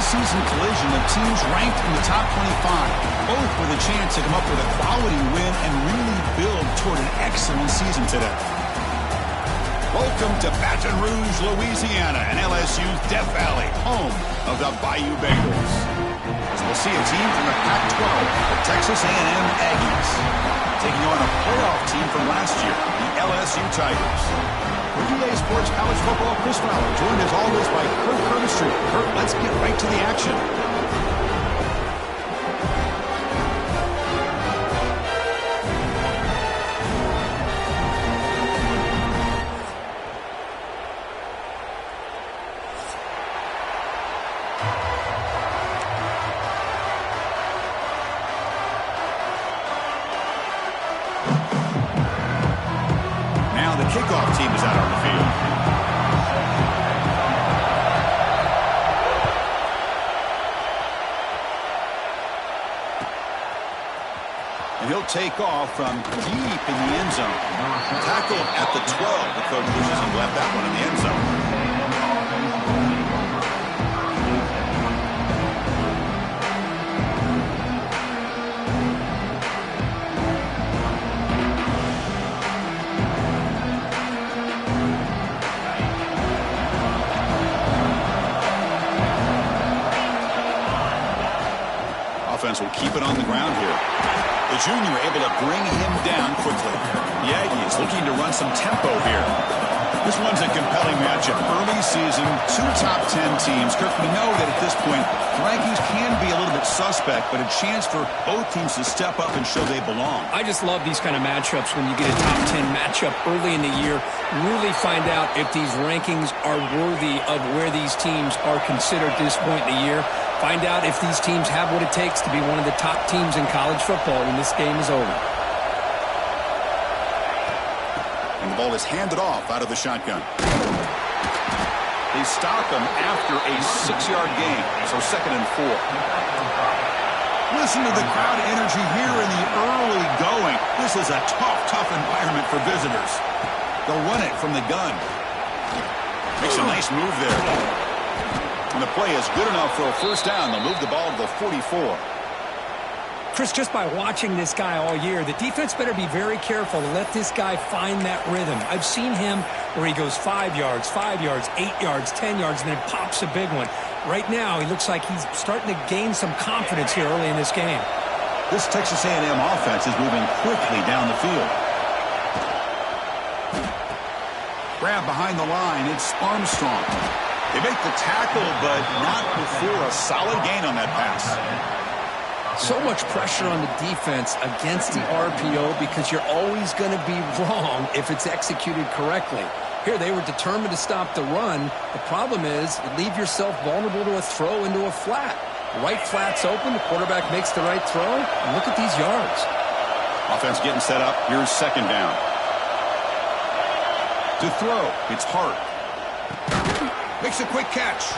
preseason collision of teams ranked in the top 25, both with a chance to come up with a quality win and really build toward an excellent season today. Welcome to Baton Rouge, Louisiana, and LSU's Death Valley, home of the Bayou Bengals. As we'll see a team from the Pac-12, the Texas A&M Aggies, taking on a playoff team from last year, the LSU Tigers. For UA Sports College Football, Chris Fowler, joined as always by Kurt Curtis. Kurt, let's get right to the action. Kickoff team is out on the field. And he'll take off from deep in the end zone. Tackled at the 12. The coach wishes he left that one in the end zone. Offense will keep it on the ground here. The junior able to bring him down quickly. The Aggies looking to run some tempo here. This one's a compelling matchup. Early season, two top 10 teams. Kirk, we know that at this point, rankings can be a little bit suspect, but a chance for both teams to step up and show they belong. I just love these kind of matchups when you get a top 10 matchup early in the year. Really find out if these rankings are worthy of where these teams are considered at this point in the year. Find out if these teams have what it takes to be one of the top teams in college football when this game is over. And the ball is handed off out of the shotgun. They stop him after a 6-yard gain, so 2nd and 4. Listen to the crowd energy here in the early going. This is a tough environment for visitors. They'll run it from the gun. Makes a nice move there. And the play is good enough for a first down. They'll move the ball to the 44. Chris, just by watching this guy all year, the defense better be very careful to let this guy find that rhythm. I've seen him where he goes 5 yards, 8 yards, 10 yards, and then pops a big one. Right now, he looks like he's starting to gain some confidence here early in this game. This Texas A&M offense is moving quickly down the field. Grab behind the line. It's Armstrong. They make the tackle, but not before a solid gain on that pass. So much pressure on the defense against the RPO because you're always going to be wrong if it's executed correctly. Here, they were determined to stop the run. The problem is you leave yourself vulnerable to a throw into a flat. The right flat's open. The quarterback makes the right throw. And look at these yards. Offense getting set up. Here's 2nd down. To throw, it's Hart. Makes a quick catch.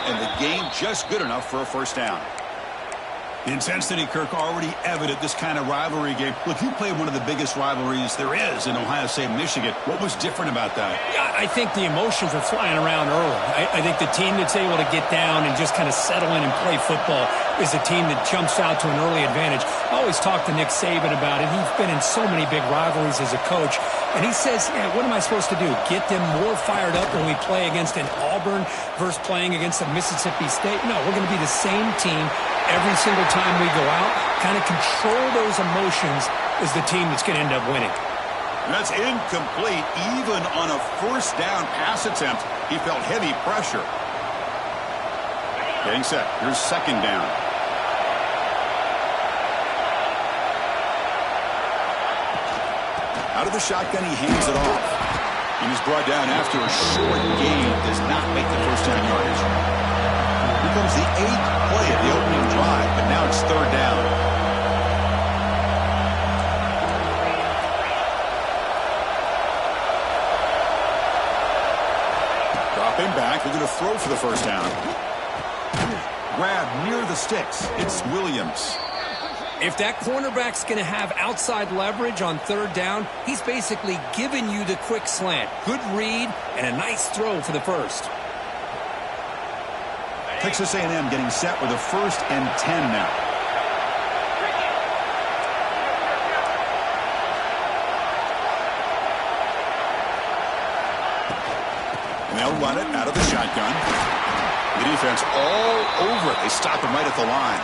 And the gain just good enough for a first down. The intensity, Kirk, already evident this kind of rivalry game. Look, you played one of the biggest rivalries there is in Ohio State, Michigan. What was different about that? Yeah, I think the emotions are flying around early. I think the team that's able to get down and just kind of settle in and play football is a team that jumps out to an early advantage. I always talk to Nick Saban about it. He's been in so many big rivalries as a coach. And he says, yeah, what am I supposed to do? Get them more fired up when we play against an Auburn versus playing against a Mississippi State? No, we're going to be the same team every single time we go out. Kind of control those emotions is the team that's going to end up winning. And that's incomplete. Even on a first down pass attempt, he felt heavy pressure. Getting set. Here's 2nd down. Out of the shotgun, he hands it off. And he's brought down after a short gain. Does not make the first down yardage. Here comes the 8th play of the opening drive, but now it's 3rd down. Dropping back, they're going to throw for the first down. Grab near the sticks. It's Williams. If that cornerback's going to have outside leverage on 3rd down, he's basically giving you the quick slant. Good read and a nice throw for the first. Texas A&M getting set with a 1st and 10 now. And they'll run it out of the shotgun. The defense all over it. They stop him right at the line.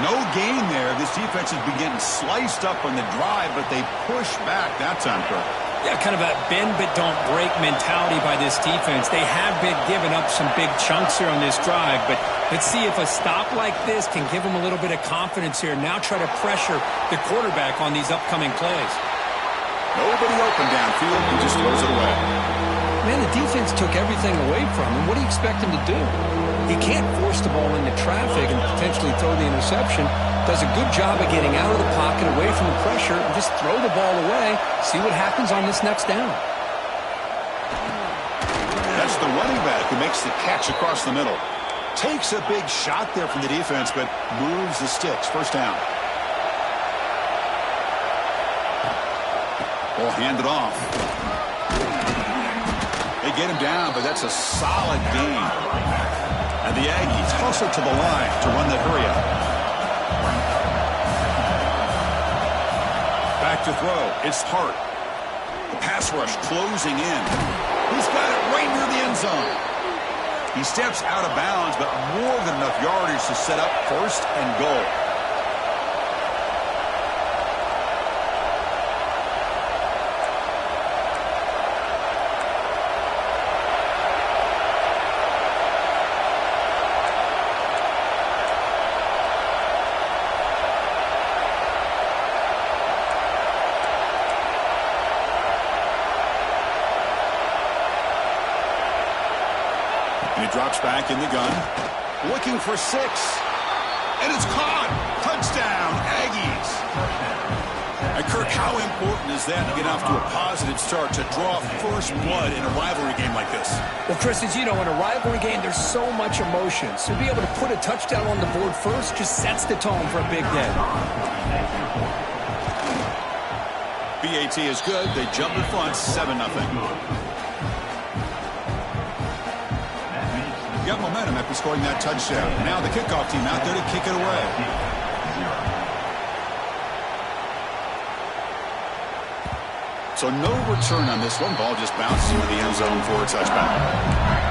No gain there. This defense has been getting sliced up on the drive, but they push back that time, Kirk. Yeah, kind of a bend-but-don't-break mentality by this defense. They have been giving up some big chunks here on this drive, but let's see if a stop like this can give them a little bit of confidence here. Now try to pressure the quarterback on these upcoming plays. Nobody open downfield. He just throws it away. Man, the defense took everything away from him. What do you expect him to do? He can't force the ball into traffic and potentially throw the interception. Does a good job of getting out of the pocket, away from the pressure, and just throw the ball away. See what happens on this next down. That's the running back who makes the catch across the middle. Takes a big shot there from the defense, but moves the sticks. 1st down. Ball handed off. They get him down, but that's a solid gain. And the Aggies hustle to the line to run the hurry up. Back to throw. It's Hart. The pass rush closing in. He's got it right near the end zone. He steps out of bounds, but more than enough yardage to set up 1st and goal. Drops back in the gun. Looking for 6. And it's caught. Touchdown, Aggies. And Kirk, how important is that to get off to a positive start, to draw first blood in a rivalry game like this? Well, Chris, as you know, in a rivalry game, there's so much emotion. So to be able to put a touchdown on the board first just sets the tone for a big day. BAT is good. They jump in front, 7-0. Got momentum after scoring that touchdown. Now the kickoff team out there to kick it away. So no return on this one. Ball just bounces into the end zone for a touchback.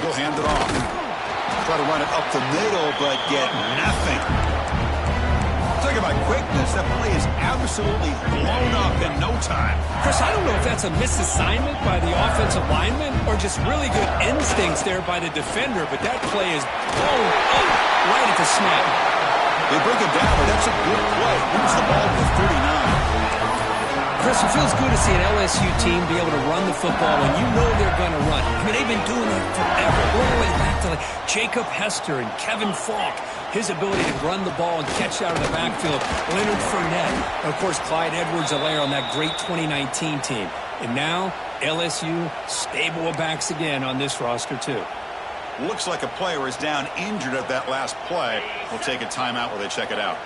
He'll hand it off. Try to run it up the middle, but get nothing. Talk about quickness. That play is absolutely blown up in no time. Chris, I don't know if that's a misassignment by the offensive lineman or just really good instincts there by the defender, but that play is blown up right at the snap. They break it down, but that's a good play. Moves the ball to 39. Chris, it feels good to see an LSU team be able to run the football when you know they're going to run. I mean, they've been doing that forever, all the way back to like Jacob Hester and Kevin Falk. His ability to run the ball and catch out of the backfield. Leonard Fournette. And, of course, Clyde Edwards-Helaire on that great 2019 team. And now, LSU stable of backs again on this roster, too. Looks like a player is down injured at that last play. We'll take a timeout while they check it out.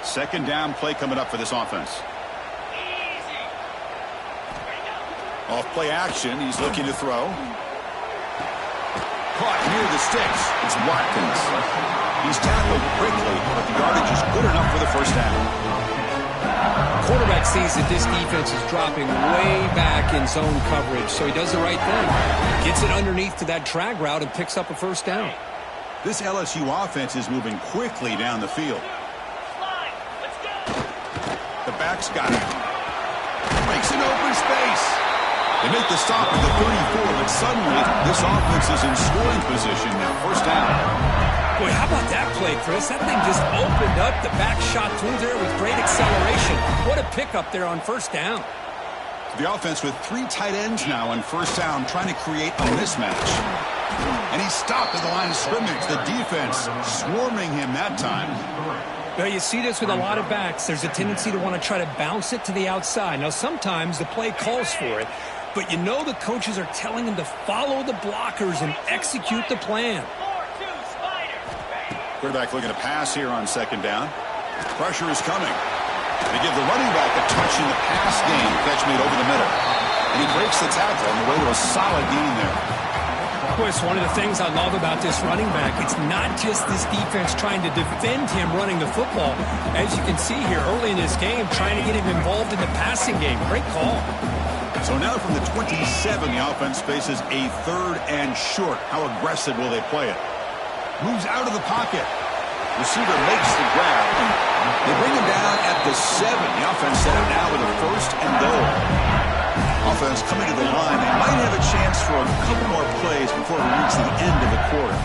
2nd down play coming up for this offense. Off play action, he's looking to throw. Caught near the sticks. It's Watkins. He's tackled quickly, but the yardage is good enough for the 1st down. Quarterback sees that this defense is dropping way back in zone coverage, so he does the right thing. Gets it underneath to that drag route and picks up a 1st down. This LSU offense is moving quickly down the field. The back's got it. Makes an open space. They make the stop at the 34, but suddenly this offense is in scoring position now. 1st down. Boy, how about that play, Chris? That thing just opened up. The back shot through there with great acceleration. What a pickup there on 1st down. The offense with 3 tight ends now on 1st down, trying to create a mismatch. And he stopped at the line of scrimmage. The defense swarming him that time. Well, you see this with a lot of backs. There's a tendency to want to try to bounce it to the outside. Now, sometimes the play calls for it. but you know the coaches are telling him to follow the blockers and execute the plan. Quarterback looking to pass here on second down. Pressure is coming. They give the running back a touch in the pass game. Catch made over the middle. And he breaks the tackle on the way to a solid gain there. Chris, one of the things I love about this running back, it's not just this defense trying to defend him running the football. As you can see here early in this game, trying to get him involved in the passing game. Great call. So now from the 27, the offense faces a 3rd and short. How aggressive will they play it? Moves out of the pocket. Receiver makes the grab. They bring him down at the 7. The offense set it now with a 1st and goal. Offense coming to the line. They might have a chance for a couple more plays before we reach the end of the quarter.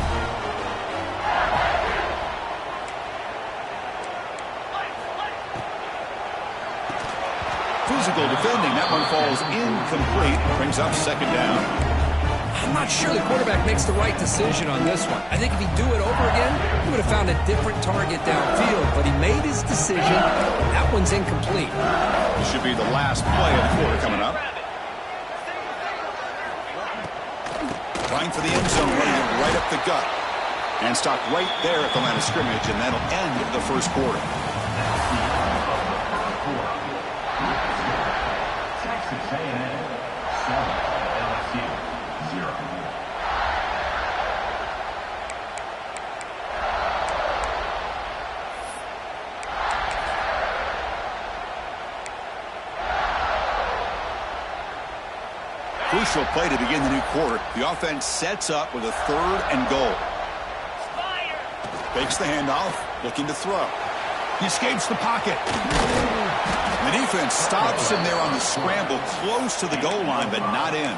Physical defending. That one falls incomplete. Brings up second down. I'm not sure the quarterback makes the right decision on this one. I think if he'd do it over again, he would have found a different target downfield, but he made his decision. That one's incomplete. This should be the last play of the quarter coming up. Trying for the end zone, running it right up the gut. And stopped right there at the line of scrimmage, and that'll end the first quarter. Texas A&M 7, LSU 0. Crucial play to begin the new quarter. The offense sets up with a 3rd and goal. Fakes the handoff, looking to throw. He escapes the pocket. The defense stops him there on the scramble, close to the goal line, but not in.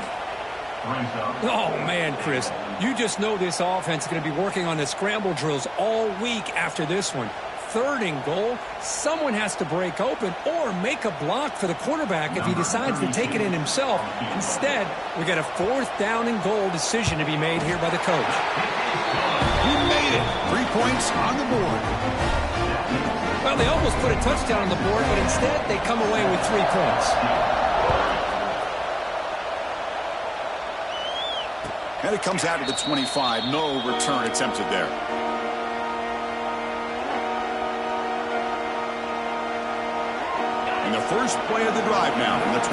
Oh, man, Chris, you just know this offense is going to be working on the scramble drills all week after this one. 3rd and goal, someone has to break open or make a block for the quarterback if he decides to take it in himself. Instead, we got a 4th down and goal decision to be made here by the coach. He made it. 3 points on the board. Well, they almost put a touchdown on the board, but instead they come away with 3 points. And it comes out to the 25. No return attempted there. And the first play of the drive now from the 25.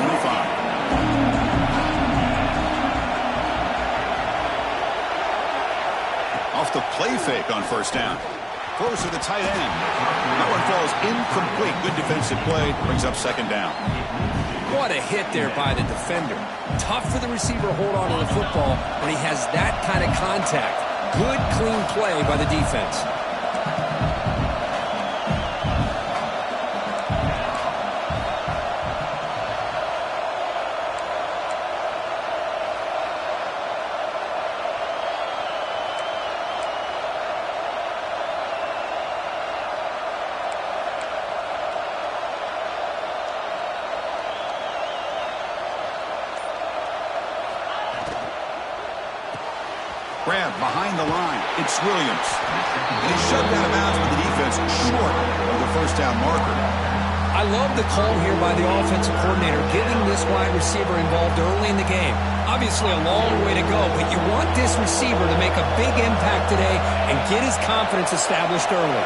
Off the play fake on first down. Close to the tight end. That one falls incomplete. Good defensive play. Brings up second down. What a hit there by the defender. Tough for the receiver to hold on to the football when he has that kind of contact. Good, clean play by the defense. Grab behind the line. It's Williams. And he's shoved out of bounds with the defense short of the first down marker. I love the call here by the offensive coordinator, getting this wide receiver involved early in the game. Obviously a long way to go, but you want this receiver to make a big impact today and get his confidence established early.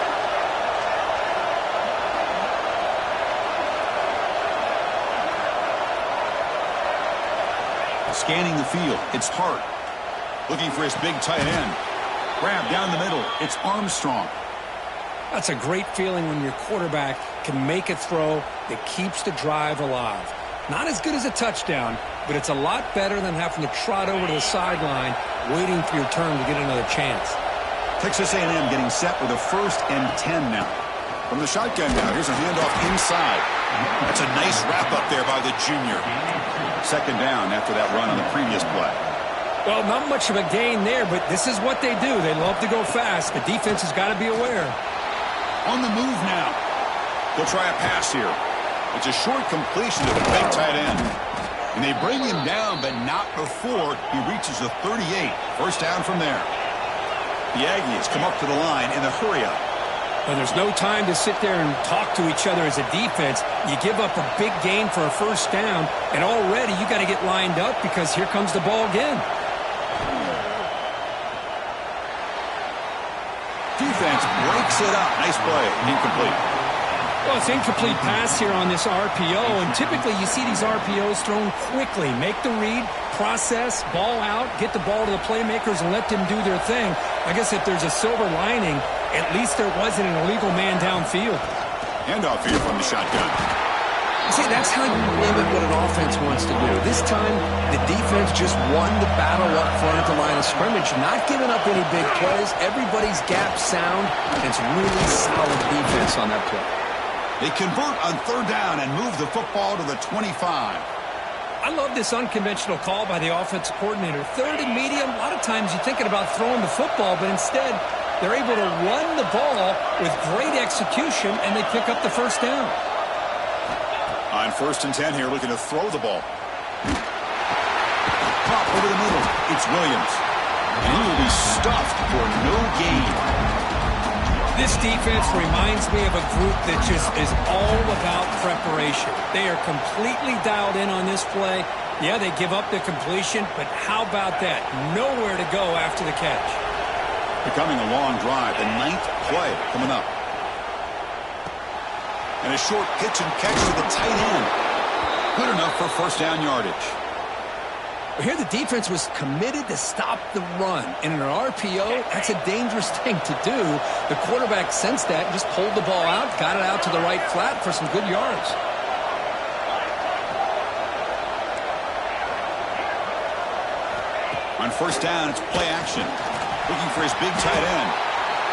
Scanning the field. It's Hart. Looking for his big tight end. Grab down the middle. It's Armstrong. That's a great feeling when your quarterback can make a throw that keeps the drive alive. Not as good as a touchdown, but it's a lot better than having to trot over to the sideline waiting for your turn to get another chance. Texas A&M getting set with a 1st and 10 now. From the shotgun now, here's a handoff inside. That's a nice wrap up there by the junior. Second down after that run on the previous play. Well, not much of a gain there, but this is what they do. They love to go fast. The defense has got to be aware. On the move now. They'll try a pass here. It's a short completion to the big tight end. And they bring him down, but not before he reaches the 38. First down from there. The Aggies come up to the line in the hurry-up. Well, there's no time to sit there and talk to each other as a defense. You give up a big gain for a first down, and already you got to get lined up because here comes the ball again. Defense breaks it up. Nice play. Incomplete. Well, it's incomplete pass here on this RPO, and typically you see these RPOs thrown quickly. Make the read, process, ball out, get the ball to the playmakers and let them do their thing. I guess if there's a silver lining, at least there wasn't an illegal man downfield. Handoff here from the shotgun. See, that's how you limit what an offense wants to do. This time, the defense just won the battle up front at the line of scrimmage, not giving up any big plays. Everybody's gap sound, and it's really solid defense on that play. They convert on third down and move the football to the 25. I love this unconventional call by the offensive coordinator. Third and medium, a lot of times you're thinking about throwing the football, but instead they're able to run the ball with great execution, and they pick up the first down. On 1st and 10 here, looking to throw the ball. Pop over the middle. It's Williams. And he will be stuffed for no gain. This defense reminds me of a group that just is all about preparation. They are completely dialed in on this play. Yeah, they give up the completion, but how about that? Nowhere to go after the catch. Becoming a long drive, the 9th play coming up. And a short pitch and catch to the tight end. Good enough for first down yardage. Here the defense was committed to stop the run. And in an RPO, that's a dangerous thing to do. The quarterback sensed that and just pulled the ball out, got it out to the right flat for some good yards. On first down, it's play action. Looking for his big tight end.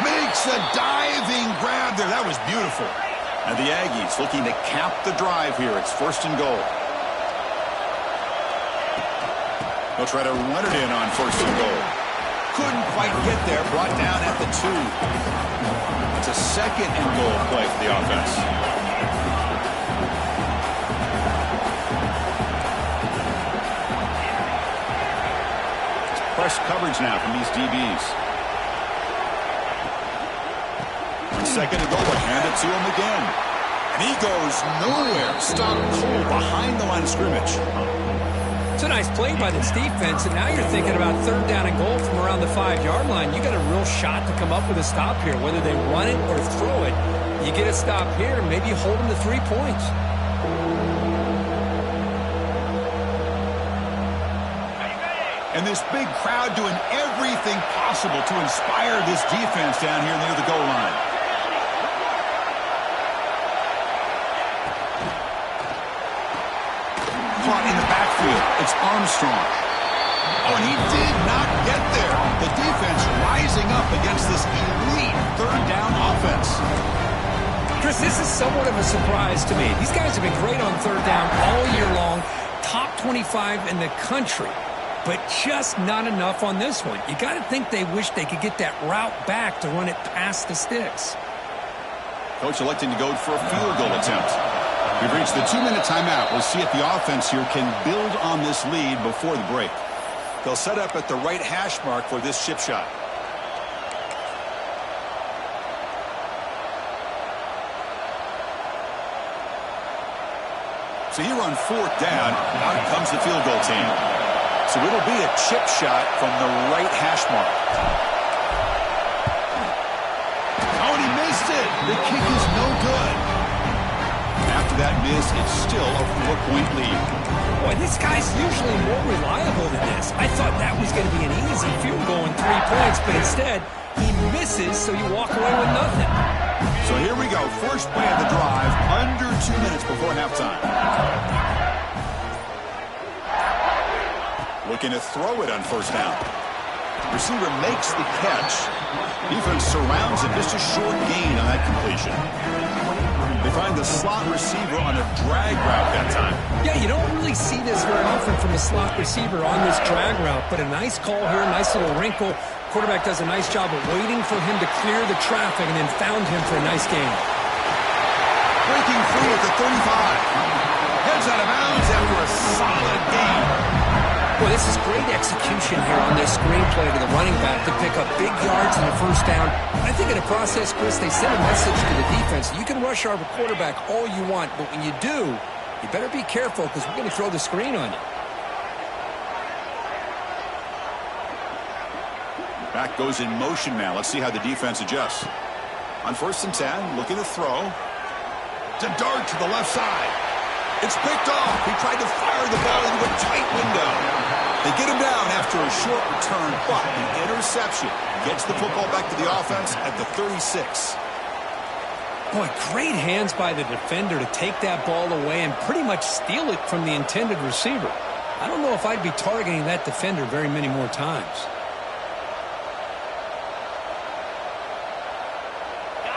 Makes a diving grab there. That was beautiful. And the Aggies looking to cap the drive here. It's 1st and goal. They'll try to run it in on 1st and goal. Couldn't quite get there. Brought down at the 2. It's a 2nd and goal play for the offense. It's press coverage now from these DBs. On 2nd and goal, but hand it to him again. And he goes nowhere. Stopped cold behind the line of scrimmage. It's a nice play by this defense, and now you're thinking about 3rd down and goal from around the 5-yard line. You got a real shot to come up with a stop here, whether they run it or throw it. You get a stop here, maybe you hold them to 3 points. And this big crowd doing everything possible to inspire this defense down here near the goal line. Caught in the backfield. It's Armstrong. Oh, and he did not get there. The defense rising up against this elite 3rd down offense. Chris, this is somewhat of a surprise to me. These guys have been great on 3rd down all year long. Top 25 in the country. But just not enough on this one. You got to think they wish they could get that route back to run it past the sticks. Coach electing to go for a field goal attempt. We've reached the 2-minute timeout. We'll see if the offense here can build on this lead before the break. They'll set up at the right hash mark for this chip shot. So here on 4th down, out comes the field goal team. So it'll be a chip shot from the right hash mark. Oh, and he missed it. The kick is no good. After that miss, it's still a 4-point lead. Boy, this guy's usually more reliable than this. I thought that was going to be an easy field goal in 3 points, but instead, he misses, so you walk away with nothing. So here we go. First play of the drive, under 2 minutes before halftime. Looking to throw it on 1st down. Receiver makes the catch. Defense surrounds him. Just a short gain on that completion. They find the slot receiver on a drag route that time. Yeah, you don't really see this very often from a slot receiver on this drag route, but a nice call here, nice little wrinkle. Quarterback does a nice job of waiting for him to clear the traffic and then found him for a nice gain. Breaking free at the 35. Heads out of bounds after a solid gain. Well, this is great execution here on this screenplay to the running back to pick up big yards in the first down. I think in the process, Chris, they sent a message to the defense. You can rush our quarterback all you want, but when you do, you better be careful because we're going to throw the screen on you. Back goes in motion now. Let's see how the defense adjusts. On 1st and 10, looking to throw. To dart to the left side. It's picked off. He tried to fire the ball into a tight window. They get him down after a short return, but the interception gets the football back to the offense at the 36. Boy, great hands by the defender to take that ball away and pretty much steal it from the intended receiver. I don't know if I'd be targeting that defender very many more times.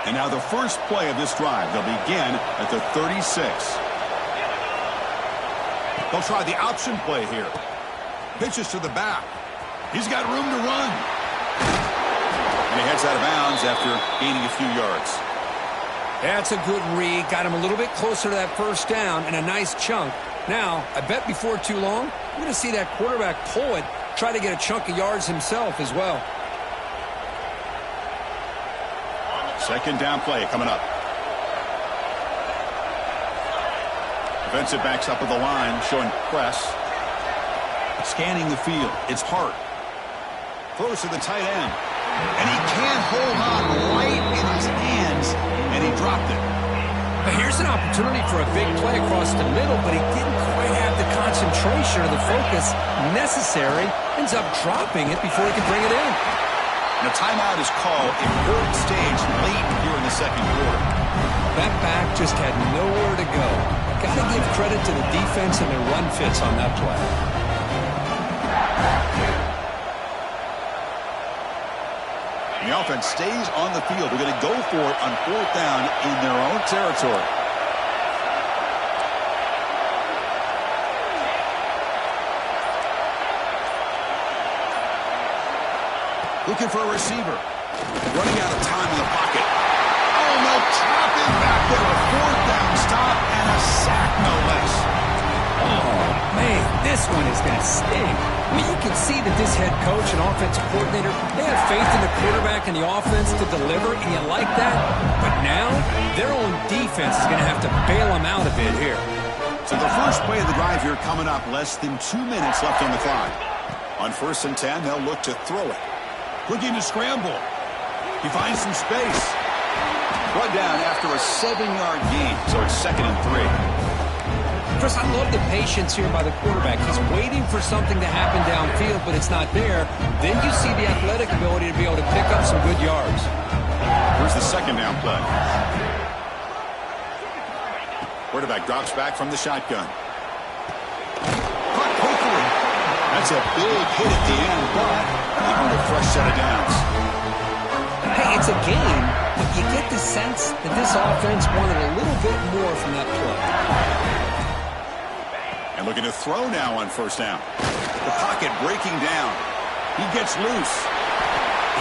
And now the first play of this drive. They'll begin at the 36. They'll try the option play here. Pitches to the back. He's got room to run. And he heads out of bounds after gaining a few yards. That's a good read. Got him a little bit closer to that first down and a nice chunk. Now, I bet before too long, we're going to see that quarterback pull it, try to get a chunk of yards himself as well. Second down play coming up. Defensive backs up at the line, showing press. Scanning the field. It's Hart. Throws to the tight end. And he can't hold on right in his hands. And he dropped it. But here's an opportunity for a big play across the middle, but he didn't quite have the concentration or the focus necessary. Ends up dropping it before he can bring it in. And a timeout is called. Important stage late here in the second quarter. That back just had nowhere to go. Got to give credit to the defense and their run fits on that play. And the offense stays on the field. They're going to go for it on 4th down in their own territory. Looking for a receiver. Running out of time in the pocket. Oh, no, trap him back there. A 4th down stop and a sack, no less. Oh, man, this one is going to sting. I mean, you can see that this head coach and offensive coordinator, they have faith in the quarterback and the offense to deliver, and you like that. But now, their own defense is going to have to bail them out a bit here. So the first play of the drive here coming up. Less than 2 minutes left on the clock. On 1st and 10, they'll look to throw it. Looking to scramble. He finds some space. Brought down after a 7-yard gain, so it's 2nd and 3. Chris, I love the patience here by the quarterback. He's waiting for something to happen downfield, but it's not there. Then you see the athletic ability to be able to pick up some good yards. Here's the 2nd down play. Quarterback drops back from the shotgun. Caught quickly. That's a big hit at the end, but even a fresh set of downs. Hey, it's a game, but you get the sense that this offense wanted a little bit more from that play. And looking to throw now on 1st down. The pocket breaking down. He gets loose.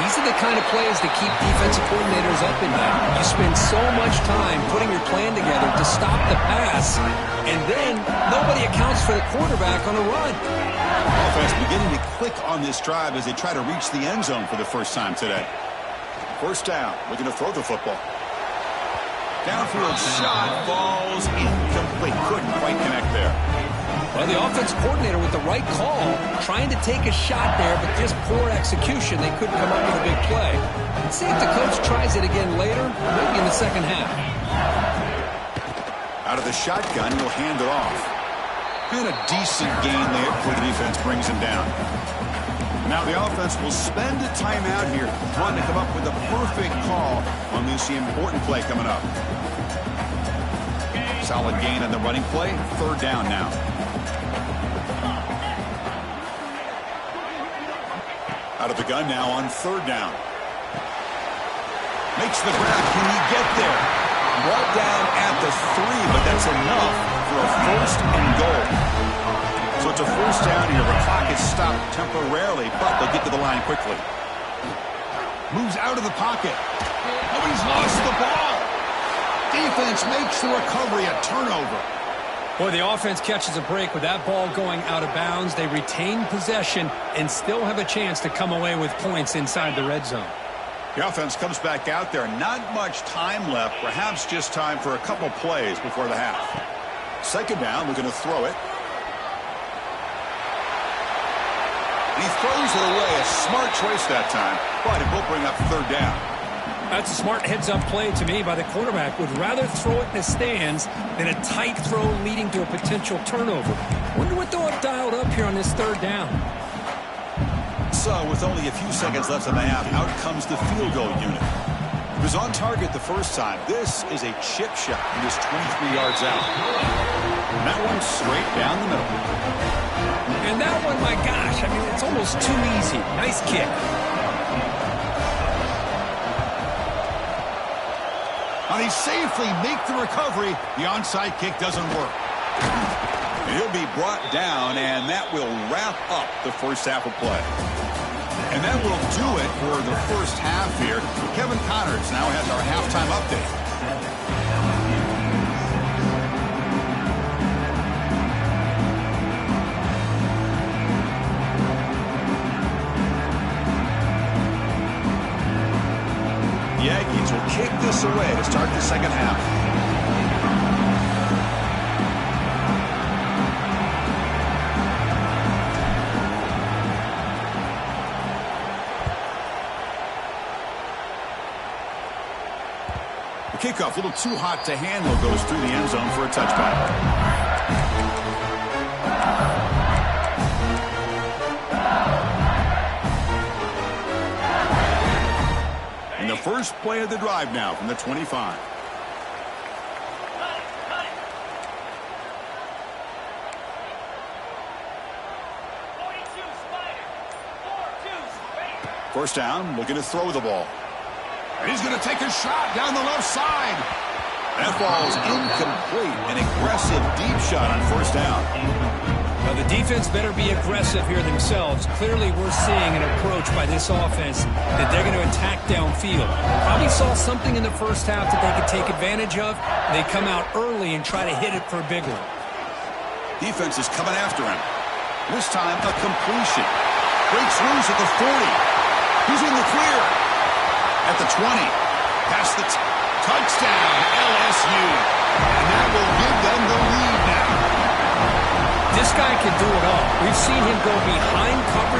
These are the kind of plays that keep defensive coordinators up at night. You spend so much time putting your plan together to stop the pass, and then nobody accounts for the quarterback on a run. Offense beginning to click on this drive as they try to reach the end zone for the first time today. 1st down, looking to throw the football. Downfield shot falls incomplete. Couldn't quite connect there. Well, the offense coordinator with the right call, trying to take a shot there, but just poor execution. They couldn't come up with a big play. Let's see if the coach tries it again later, maybe in the second half. Out of the shotgun, he'll hand it off. And a decent gain there before the defense brings him down. Now the offense will spend a timeout here, trying to come up with a perfect call on this important play coming up. Solid gain on the running play. 3rd down now. Out of the gun now on 3rd down. Makes the grab. Can he get there? Brought down at the 3, but that's enough for a 1st and goal. So it's a 1st down here. The clock is stopped temporarily, but they'll get to the line quickly. Moves out of the pocket. Nobody's lost the ball. Defense makes the recovery a turnover. Boy, the offense catches a break with that ball going out of bounds. They retain possession and still have a chance to come away with points inside the red zone. The offense comes back out there. Not much time left. Perhaps just time for a couple plays before the half. Second down, looking to throw it. And he throws it away. A smart choice that time, but it will bring up third down. That's a smart heads-up play to me by the quarterback. Would rather throw it in the stands than a tight throw leading to a potential turnover. Wonder what they'll have dialed up here on this third down. So, with only a few seconds left in the half, out comes the field goal unit. It was on target the first time. This is a chip shot. It is 23 yards out. And that one straight down the middle. And that one, my gosh, I mean, it's almost too easy. Nice kick. Now they safely make the recovery. The onside kick doesn't work. And he'll be brought down, and that will wrap up the first half of play. And that will do it for the first half here. Kevin Connors now has our halftime update. The Aggies will kick this away to start the second half. The kickoff, a little too hot to handle, goes through the end zone for a touchback. And the first play of the drive now from the 25. First down, looking to throw the ball. And he's going to take a shot down the left side. That ball's incomplete. An aggressive deep shot on first down. Now, the defense better be aggressive here themselves. Clearly, we're seeing an approach by this offense that they're going to attack downfield. Probably saw something in the first half that they could take advantage of. They come out early and try to hit it for a big one. Defense is coming after him. This time, a completion. Breaks loose at the 40. He's in the clear. At the 20. Past the touchdown, LSU. And that will give them the lead now. This guy can do it all. We've seen him go behind coverage.